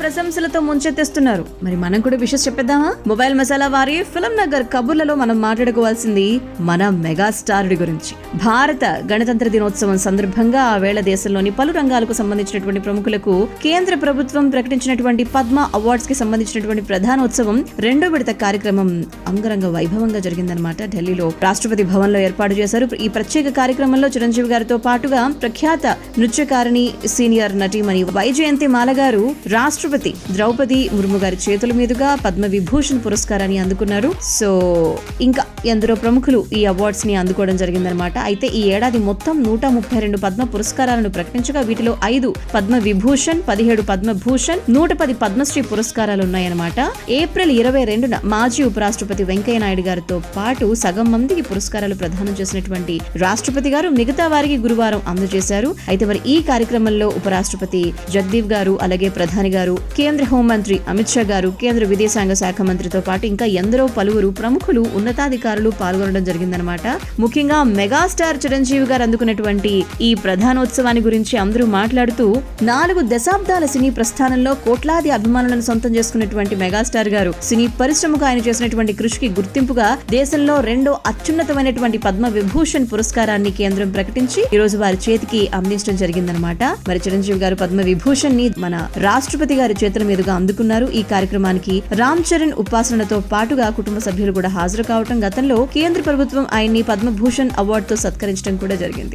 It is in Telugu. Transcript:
ప్రశంసలతో ముంచెత్తేస్తున్నారు. మరి మనం కూడా విషయం చెప్పేద్దామా? మొబైల్ మసాలా వారి ఫిల్మ్ నగర్ కబుర్లలో మనం మాట్లాడుకోవాల్సింది మన మెగాస్టారుడి గురించి. భారత గణతంత్ర దినోత్సవం సందర్భంగా ఆ వేళ దేశంలోని పలు రంగాలకు సంబంధించినటువంటి ప్రముఖులకు కేంద్ర ప్రభుత్వం ప్రకటించినటువంటి పద్మ అవార్డ్స్ కి సంబంధించినటువంటి ప్రధానోత్సవం 2వ విడత కార్యక్రమం అంగరంగ వైభవంగా జరిగిందనమాట. ఢిల్లీలో రాష్ట్రపతి భవన్ లో ఏర్పాటు చేశారు. ఈ ప్రత్యేక కార్యక్రమంలో చిరంజీవి గారితో పాటుగా ప్రఖ్యాత నృత్యకారిణి సీనియర్ నటీమణి వైజయంతి మాల గారు రాష్ట్రపతి ద్రౌపది ముర్ము గారి చేతుల మీదుగా పద్మ విభూషణ్ పురస్కారాన్ని అందుకున్నారు. సో ఇంకా ఎందరో ప్రముఖులు ఈ అవార్డ్స్ ని అందుకోవడం జరిగిందనమాట. అయితే ఈ ఏడాది మొత్తం 132 పద్మ పురస్కారాలను ప్రకటించగా వీటిలో 5 పద్మ విభూషణ్, 17 పద్మభూషణ్, 110 పద్మశ్రీ పురస్కారాలు ఉన్నాయన్నమాట. ఏప్రిల్ 22న మాజీ ఉపరాష్ట్రపతి వెంకయ్యనాయుడు గారితో పాటు సగం మందికి పురస్కారాలు ప్రదానం చేసినటువంటి రాష్ట్రపతి గారు మిగతా వారికి గురువారం అందజేశారు. అయితే మరి ఈ కార్యక్రమంలో ఉపరాష్ట్రపతి జగదీప్ గారు, అలాగే ప్రధాని గారు, కేంద్ర హోంమంత్రి అమిత్ షా గారు, కేంద్ర విదేశాంగ శాఖ మంత్రితో పాటు ఇంకా ఎందరో పలువురు ప్రముఖులు, ఉన్నతాధికారులు పాల్గొనడం జరిగిందనమాట. ముఖ్యంగా మెగాస్టార్ చిరంజీవి గారు అందుకున్నటువంటి ఈ ప్రధానోత్సవాన్ని గురించి అందరూ మాట్లాడుతూ 4 దశాబ్దాల సినీ ప్రస్థానంలో కోట్లాది అభిమానులను సొంతం చేసుకున్నటువంటి మెగాస్టార్ గారు సినీ పరిశ్రమకు ఆయన చేసినటువంటి కృషికి గుర్తింపుగా దేశంలో 2వ అత్యున్నతమైనటువంటి పద్మ విభూషణ్ పురస్కారాన్ని కేంద్రం ప్రకటించి ఈ రోజు వారి చేతికి అందించడం జరిగిందనమాట. మరి చిరంజీవి గారు పద్మ విభూషణ్ ని మన రాష్ట్రపతి గారి చేతుల మీదుగా అందుకున్నారు. ఈ కార్యక్రమానికి రామ్ చరణ్ ఉపాసనతో పాటుగా కుటుంబ సభ్యులు కూడా హాజరు కావటం, గతంలో కేంద్ర ప్రభుత్వం ఆయన్ని పద్మభూషణ్ అవార్డుతో సత్కరించడం కూడా జరిగింది.